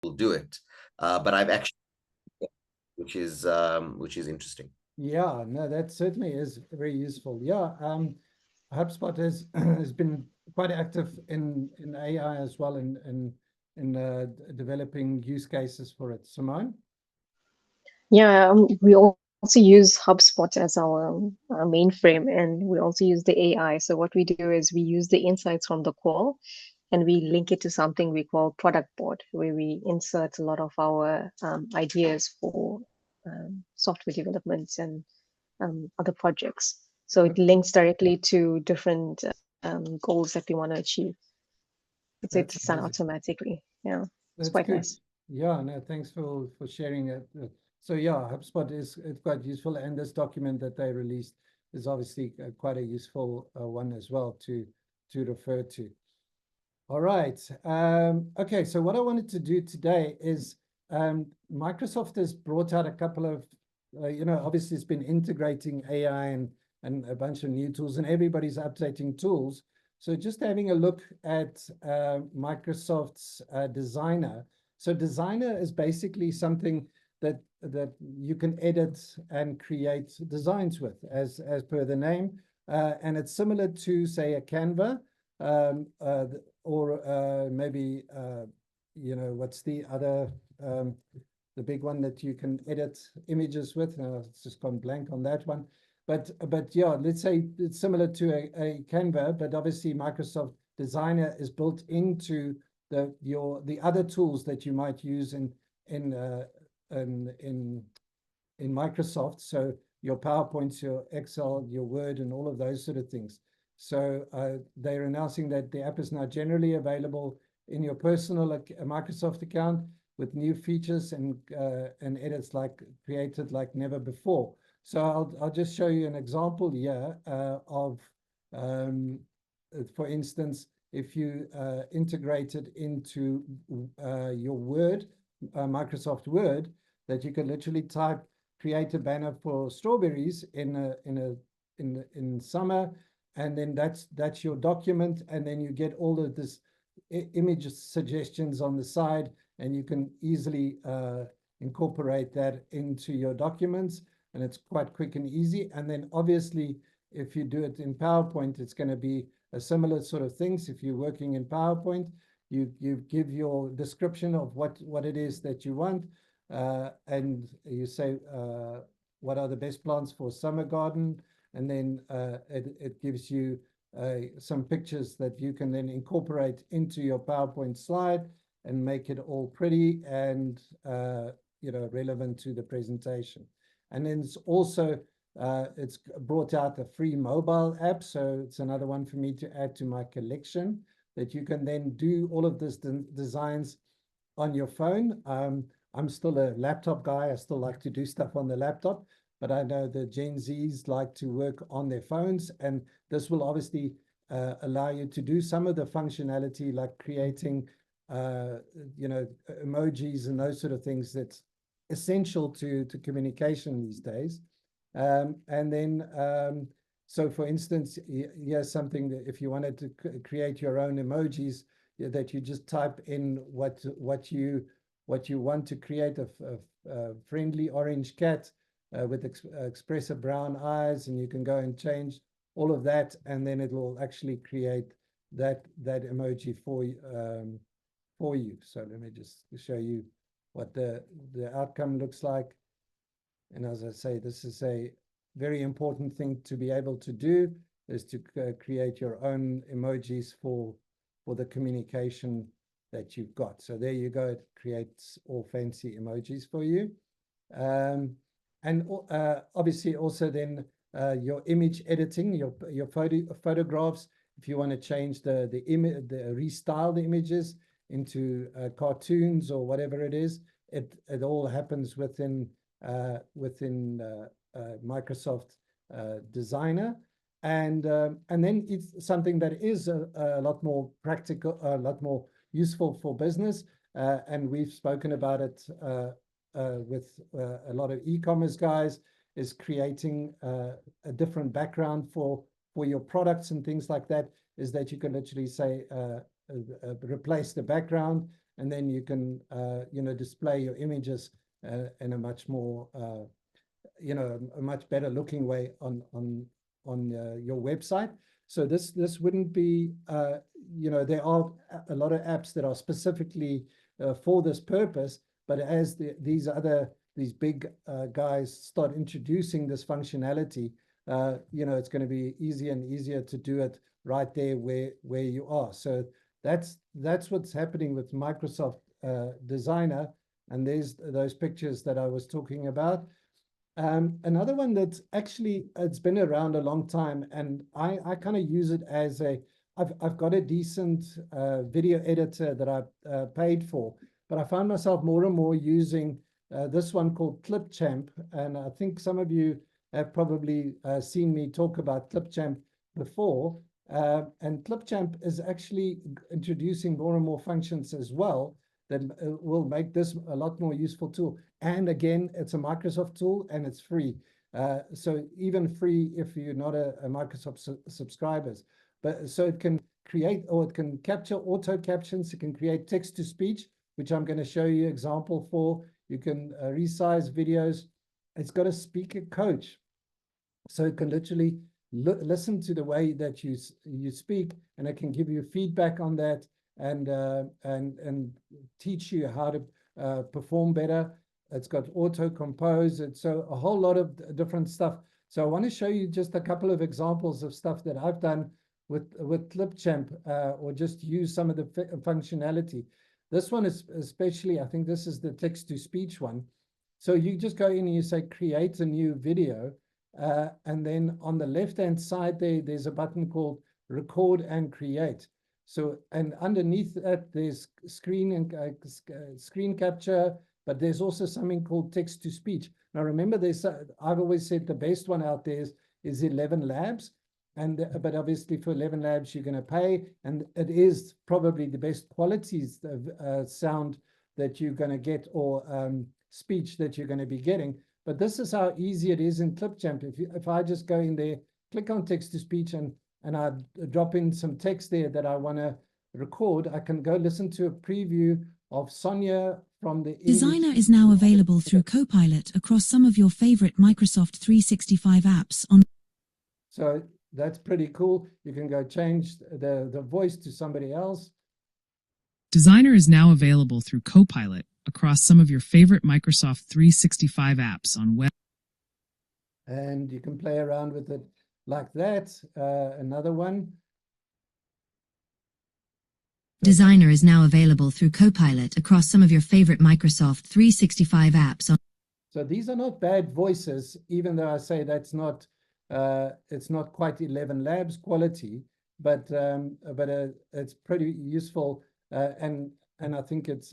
do it. But I've actually, which is interesting. Yeah, no, that certainly is very useful. Yeah, HubSpot has has been quite active in AI as well in developing use cases for it. Simone? Yeah, we also use HubSpot as our mainframe, and we also use the AI. So what we do is we use the insights from the call, and we link it to something we call product board, where we insert a lot of our ideas for software developments and other projects. So it links directly to different goals that we want to achieve. It's That's done amazing. automatically. Yeah, it's That's quite good. nice. Yeah, no, thanks for sharing it. So yeah, HubSpot is it's quite useful, and this document that they released is obviously quite a useful one as well to refer to. All right. Okay, so what I wanted to do today is Microsoft has brought out a couple of, obviously it's been integrating AI and a bunch of new tools, and everybody's updating tools. So just having a look at Microsoft's Designer. So Designer is basically something that you can edit and create designs with, as per the name, and it's similar to, say, a Canva, or maybe what's the other the big one that you can edit images with? Now it's just gone blank on that one. But yeah, let's say it's similar to a Canva, but obviously Microsoft Designer is built into the other tools that you might use in in Microsoft. So your PowerPoints, your Excel, your Word, and all of those sort of things. So they're announcing that the app is now generally available in your personal Microsoft account with new features and edits created like never before. So I'll just show you an example here of, for instance, if you integrate it into your Word, Microsoft Word, that you can literally create a banner for strawberries in summer, and then that's your document, and then you get all of this image suggestions on the side, and you can easily incorporate that into your documents, and it's quite quick and easy. And then obviously, if you do it in PowerPoint, it's going to be a similar sort of things. If you're working in PowerPoint, you give your description of what it is that you want, and you say what are the best plants for summer garden, and then it gives you some pictures that you can then incorporate into your PowerPoint slide and make it all pretty and relevant to the presentation. And then it's also it's brought out a free mobile app, so it's another one for me to add to my collection, that you can then do all of this designs on your phone. I'm still a laptop guy. I still like to do stuff on the laptop, but I know the Gen Zs like to work on their phones, and this will obviously allow you to do some of the functionality like creating emojis and those sort of things that's essential to communication these days. And then so for instance, here's something that if you wanted to create your own emojis, that you just type in what you want to create, a friendly orange cat with expressive brown eyes, and you can go and change all of that, and then it will actually create that emoji for you. So let me just show you what the outcome looks like. And as I say, this is a very important thing to be able to do, is to create your own emojis for the communication that you've got. So there you go. It creates all fancy emojis for you. And obviously also then your image editing, your photographs. If you want to change the image, restyle the images into cartoons or whatever it is, it all happens within Microsoft Designer. And then it's something that is a lot more practical, a lot more useful for business. And we've spoken about it with a lot of e-commerce guys, is creating a different background for your products and things like that, is that you can literally say, replace the background, and then you can, display your images in a much more, a much better looking way on your website. So this wouldn't be, there are a lot of apps that are specifically for this purpose, but as these big guys start introducing this functionality, it's going to be easier and easier to do it right there where you are. So that's what's happening with Microsoft Designer, and there's those pictures that I was talking about. Another one that's actually, it's been around a long time, and I kind of use it as I've got a decent video editor that I paid for, but I found myself more and more using this one called Clipchamp, and I think some of you have probably seen me talk about Clipchamp before. And Clipchamp is actually introducing more and more functions as well that will make this a lot more useful tool. And again, it's a Microsoft tool and it's free. So even free if you're not a Microsoft subscribers. But so it can create, or it can capture auto captions. It can create text to speech, which I'm going to show you example for. You can resize videos. It's got a speaker coach. So it can literally listen to the way that you speak, and it can give you feedback on that, and teach you how to perform better. It's got auto compose. It's so a whole lot of different stuff. So I want to show you just a couple of examples of stuff that I've done with Clipchamp, or just use some of the functionality. This one is especially, I think this is the text to speech one. So you just go in and you say create a new video, and then on the left-hand side there's a button called record and create. So, and underneath that there's screen and screen capture, but there's also something called text to speech. Now remember, I've always said the best one out there is 11 Labs, but obviously for 11 Labs you're going to pay, and it is probably the best qualities of sound that you're going to get, or speech that you're going to be getting. But this is how easy it is in Clipchamp. If I just go in there, click on text to speech, and I drop in some text there that I want to record, I can go listen to a preview of Sonia from the Designer is now available through Copilot across some of your favorite Microsoft 365 apps on. So that's pretty cool. You can go change the voice to somebody else. Designer is now available through Copilot across some of your favorite Microsoft 365 apps on web. And you can play around with it like that. Another one. Designer is now available through Copilot across some of your favorite Microsoft 365 apps on. So these are not bad voices, even though I say that's not, it's not quite 11 Labs quality, but it's pretty useful, and I think it's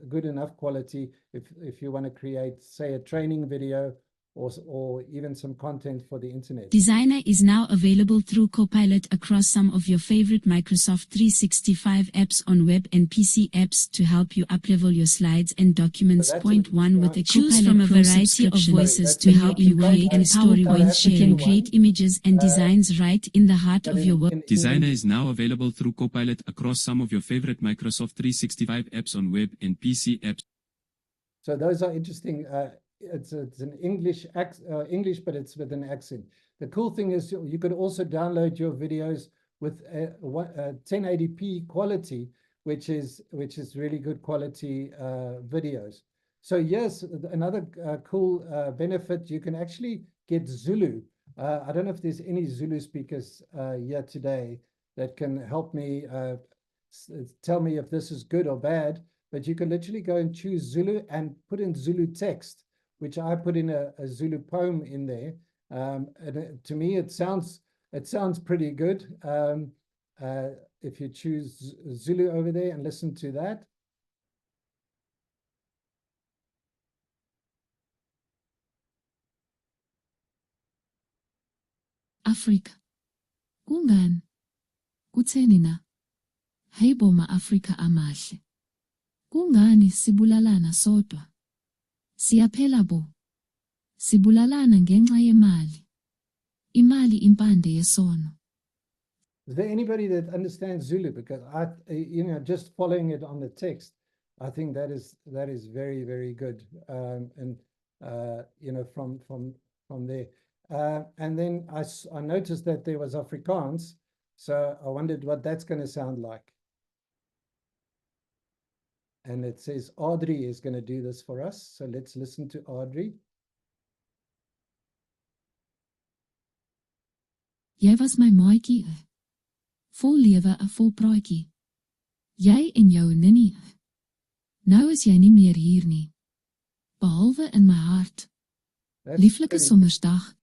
good enough quality if you want to create, say, a training video or even some content for the internet. Designer is now available through Copilot across some of your favorite Microsoft 365 apps on web and PC apps to help you uplevel your slides and documents. Point one, with a choose from a variety of voices to help you create and PowerPoint. You can create images and designs right in the heart of your work. Designer is now available through Copilot across some of your favorite Microsoft 365 apps on web and PC apps. So those are interesting. It's an English, but it's with an accent. The cool thing is you could also download your videos with 1080p quality, which is really good quality videos. So yes, another cool benefit, you can actually get Zulu. I don't know if there's any Zulu speakers here today that can help me tell me if this is good or bad, but you can literally go and choose Zulu and put in Zulu text, which I put in a Zulu poem in there. And to me, it sounds pretty good. If you choose Zulu over there and listen to that. Afrika. Kungani? Kutheni na? Hey bo ma-Afrika amahle. Kungani sibulalana sodwa? Siyaphela bo. Sibulalana ngenxa yemali. Imali impande yesono. Is there anybody that understands Zulu? Because just following it on the text, I think that is very, very good. And you know, from there. And then I noticed that there was Afrikaans, so I wondered what that's going to sound like. And it says Audrey is going to do this for us. So let's listen to Audrey. Jy was my maatjie, vol lewe, 'n vol praatjie. Jy en jou ninnie. Nou is jy nie meer hier nie. Behalwe in my hart. That's Lieflike pretty- somersdag.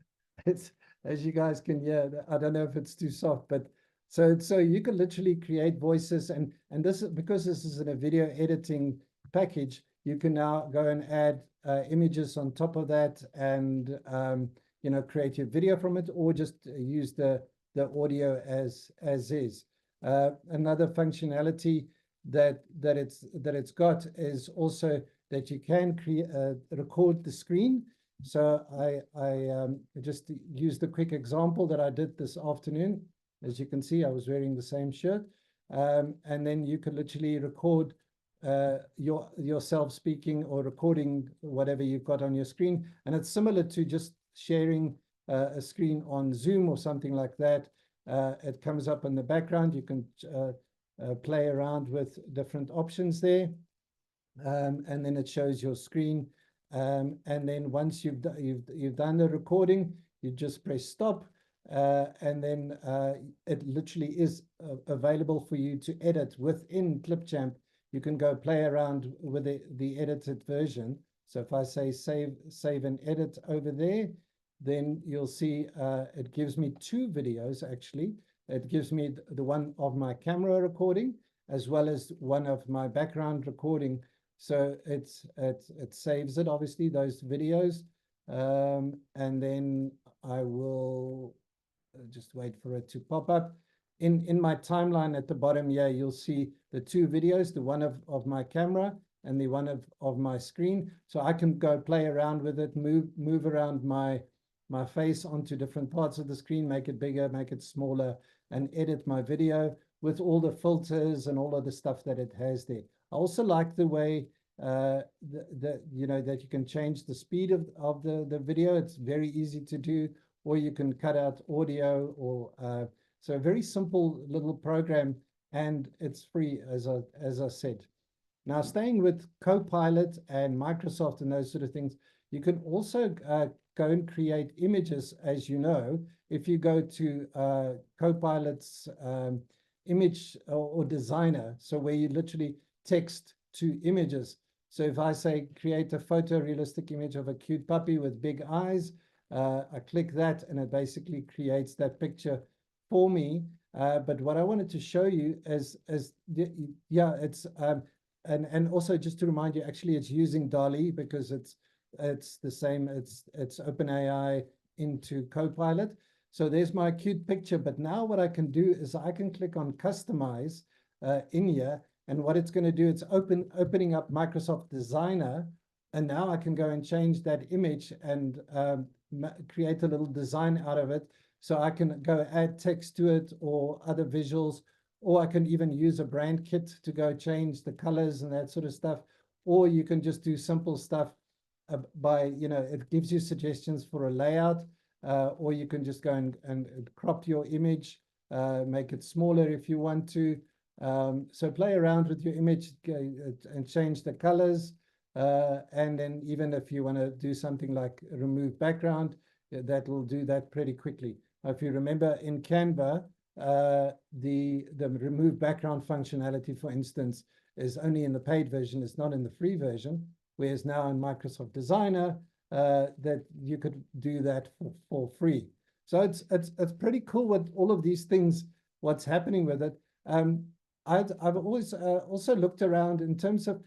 It's, as you guys can hear, I don't know if it's too soft, but so you can literally create voices, and this is because this is in a video editing package, you can now go and add images on top of that, and you know, create your video from it, or just use the audio as is. Another functionality that it's got is also that you can record the screen. So I just used the quick example that I did this afternoon. As you can see, I was wearing the same shirt. And then you can literally record yourself speaking or recording whatever you've got on your screen. And it's similar to just sharing a screen on Zoom or something like that. It comes up in the background. You can play around with different options there. And then it shows your screen. And then once you've done the recording, you just press stop, and then it literally is available for you to edit within Clipchamp. You can go play around with the edited version. So if I say save and edit over there, then you'll see it gives me two videos actually. It gives me the one of my camera recording as well as one of my background recording. So it saves it, obviously, those videos. And then I will just wait for it to pop up. In my timeline at the bottom here, you'll see the two videos, the one of my camera and the one of my screen. So I can go play around with it, move around my face onto different parts of the screen, make it bigger, make it smaller, and edit my video with all the filters and all of the stuff that it has there. I also like the way you know, that you can change the speed of the video. It's very easy to do, or you can cut out audio, or so a very simple little program, and it's free, as I said. Now, staying with Copilot and Microsoft and those sort of things, you can also go and create images, as you know. If you go to Copilot's image or designer, so where you literally text to images. So if I say create a photorealistic image of a cute puppy with big eyes, I click that and it basically creates that picture for me. But what I wanted to show you is yeah, it's and also just to remind you, actually it's using DALL-E because it's the same, it's OpenAI into Copilot. So there's my cute picture, but now what I can do is I can click on customize in here, and what it's going to do, it's opening up Microsoft Designer, and now I can go and change that image and create a little design out of it. So I can go add text to it or other visuals, or I can even use a brand kit to go change the colors and that sort of stuff. Or you can just do simple stuff by, you know, it gives you suggestions for a layout, or you can just go and crop your image, make it smaller if you want to. So play around with your image and change the colors. And then even if you want to do something like remove background, that will do that pretty quickly. If you remember in Canva, the remove background functionality, for instance, is only in the paid version. It's not in the free version. Whereas now in Microsoft Designer, that you could do that for free. So it's pretty cool with all of these things, what's happening with it. I've always also looked around in terms of,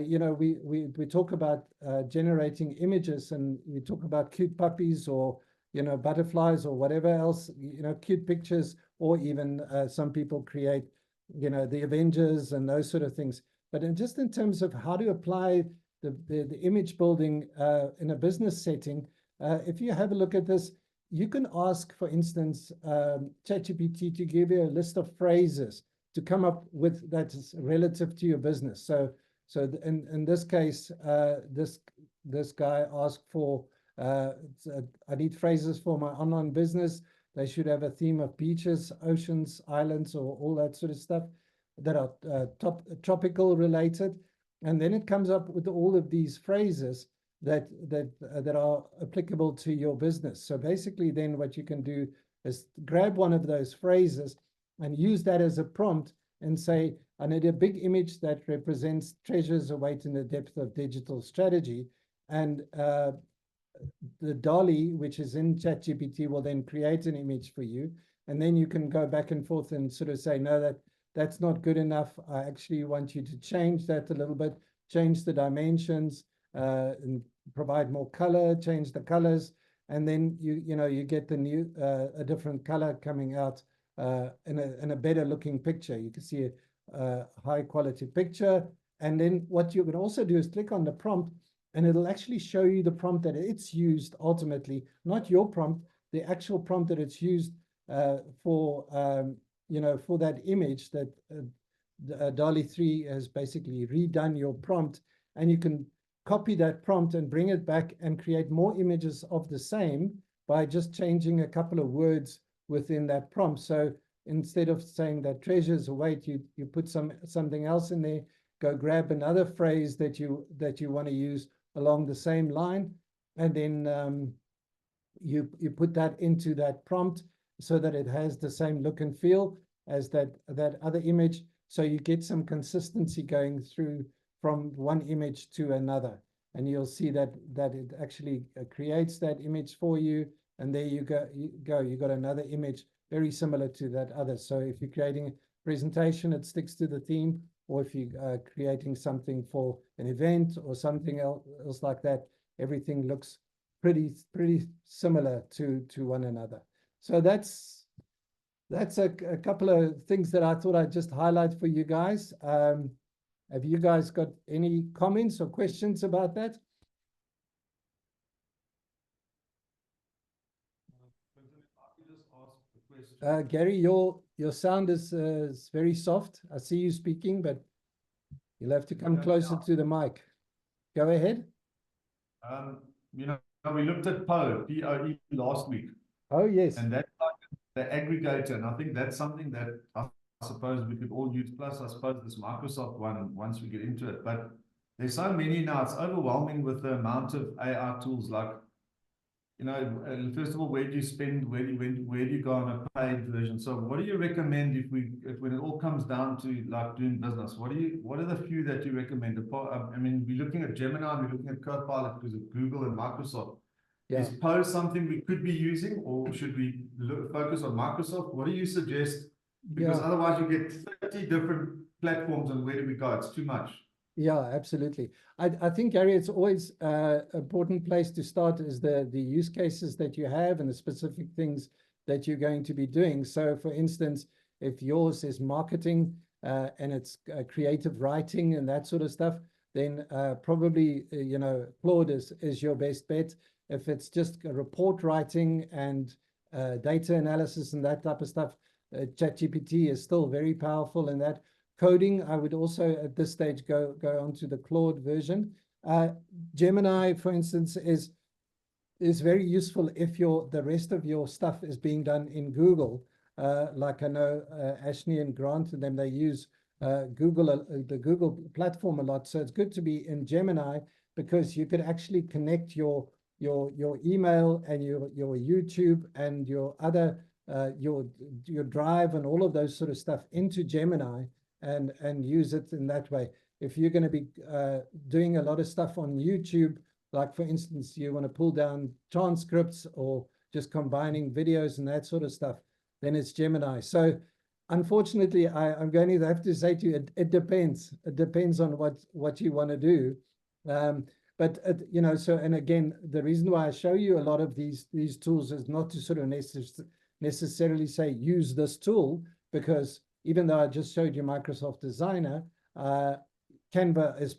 you know, we talk about generating images, and we talk about cute puppies or, you know, butterflies or whatever else, you know, cute pictures, or even some people create, you know, the Avengers and those sort of things. But just in terms of how to apply the image building in a business setting, if you have a look at this, you can ask, for instance, ChatGPT to give you a list of phrases to come up with that is relative to your business. So So in this case, this guy asked for, I need phrases for my online business. They should have a theme of beaches, oceans, islands, or all that sort of stuff that are tropical related. And then it comes up with all of these phrases that are applicable to your business. So basically then what you can do is grab one of those phrases and use that as a prompt and say, I need a big image that represents treasures await in the depth of digital strategy. And the DALL-E, which is in ChatGPT, will then create an image for you. And then you can go back and forth and sort of say, no, that's not good enough. I actually want you to change that a little bit, change the dimensions, and provide more color, change the colors. And then you get the new, a different color coming out in a better looking picture. You can see a high quality picture. And then what you can also do is click on the prompt, and it'll actually show you the prompt that it's used ultimately, not your prompt, the actual prompt that it's used for that image that DALL-E 3 has basically redone your prompt. And you can copy that prompt and bring it back and create more images of the same by just changing a couple of words within that prompt. So instead of saying that treasures await, you put something else in there. Go grab another phrase that you want to use along the same line, and then you put that into that prompt so that it has the same look and feel as that other image. So you get some consistency going through from one image to another, and you'll see that it actually creates that image for you. And there you go. You got another image very similar to that other. So if you're creating a presentation, it sticks to the theme. Or if you are creating something for an event or something else like that, everything looks pretty similar to one another. So that's a couple of things that I thought I'd just highlight for you guys. Have you guys got any comments or questions about that? Gary, your sound is very soft. I see you speaking, but you'll have to come closer to the mic. Go ahead. We looked at POE, P-O-E, last week. Oh, yes. And that's like the aggregator. And I think that's something that I suppose we could all use. Plus, I suppose this Microsoft one, once we get into it. But there's so many now, it's overwhelming with the amount of AI tools. Like, first of all, where do you spend? Where do you go on a paid version? So what do you recommend when it all comes down to like doing business? What are the few that you recommend? I mean, we're looking at Gemini, we're looking at Copilot because of Google and Microsoft. Yeah. Is POE something we could be using, or should we focus on Microsoft? What do you suggest? Because otherwise you get 30 different platforms, and where do we go? It's too much. Yeah, absolutely. I think, Gary, it's always an important place to start is the use cases that you have and the specific things that you're going to be doing. So, for instance, if yours is marketing and it's creative writing and that sort of stuff, then probably, Claude is your best bet. If it's just report writing and data analysis and that type of stuff, ChatGPT is still very powerful in that. Coding, I would also at this stage go on to the Claude version. Gemini, for instance, is very useful if the rest of your stuff is being done in Google. Like I know Ashley and Grant and them, they use the Google platform a lot. So it's good to be in Gemini because you could actually connect your email and your YouTube and your other your Drive and all of those sort of stuff into Gemini and use it in that way. If you're going to be doing a lot of stuff on YouTube, like for instance, you want to pull down transcripts or just combining videos and that sort of stuff, then it's Gemini. So unfortunately, I'm going to have to say to you, it depends. It depends on what you want to do. But so, and again, the reason why I show you a lot of these tools is not to sort of necessarily say use this tool, because even though I just showed you Microsoft Designer, Canva is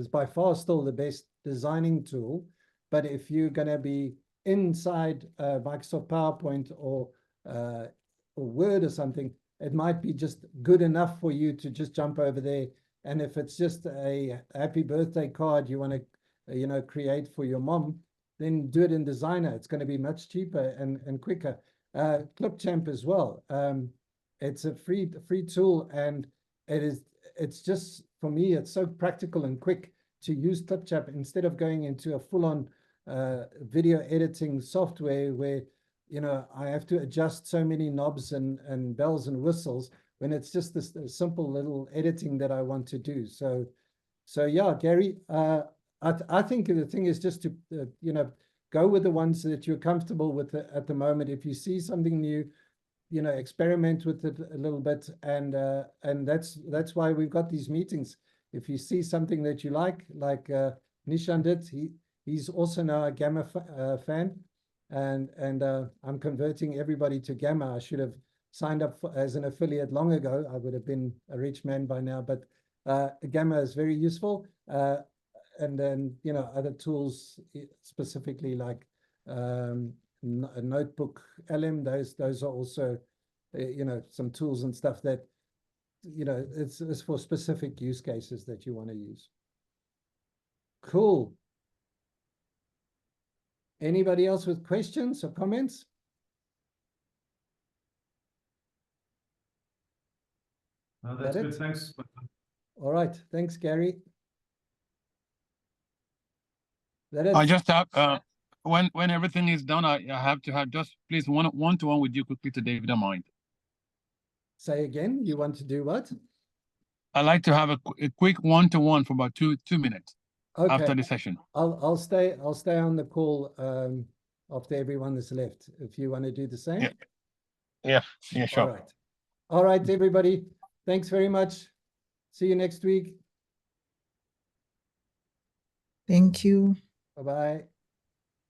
by far still the best designing tool. But if you're going to be inside Microsoft PowerPoint or Word or something, it might be just good enough for you to just jump over there And if it's just a happy birthday card you want to, create for your mom, then do it in Designer. It's going to be much cheaper and quicker. Clipchamp as well. It's a free tool, and it's just, for me, it's so practical and quick to use Clipchamp instead of going into a full-on video editing software where I have to adjust so many knobs and bells and whistles, when it's just this simple little editing that I want to do. So yeah, Gary, I think the thing is just to go with the ones that you're comfortable with at the moment. If you see something new, experiment with it a little bit, and that's why we've got these meetings. If you see something that you like Nishan did, he's also now a Gamma fan, and I'm converting everybody to Gamma. I should have signed up as an affiliate long ago. I would have been a rich man by now, but Gamma is very useful. And then, other tools, specifically like a Notebook LM, those are also, some tools and stuff that, it's for specific use cases that you want to use. Cool. Anybody else with questions or comments? No, that's That good. it? Thanks. All right. Thanks, Gary. That is. I just have when everything is done, I have to have just please one-to-one with you quickly today, if you don't mind. Say again, you want to do what? I'd like to have a quick one-to-one for about two minutes after Okay. the session. I'll stay on the call after everyone is left. If you want to do the same. Yeah, sure. All right, everybody. Thanks very much. See you next week. Thank you. Bye-bye.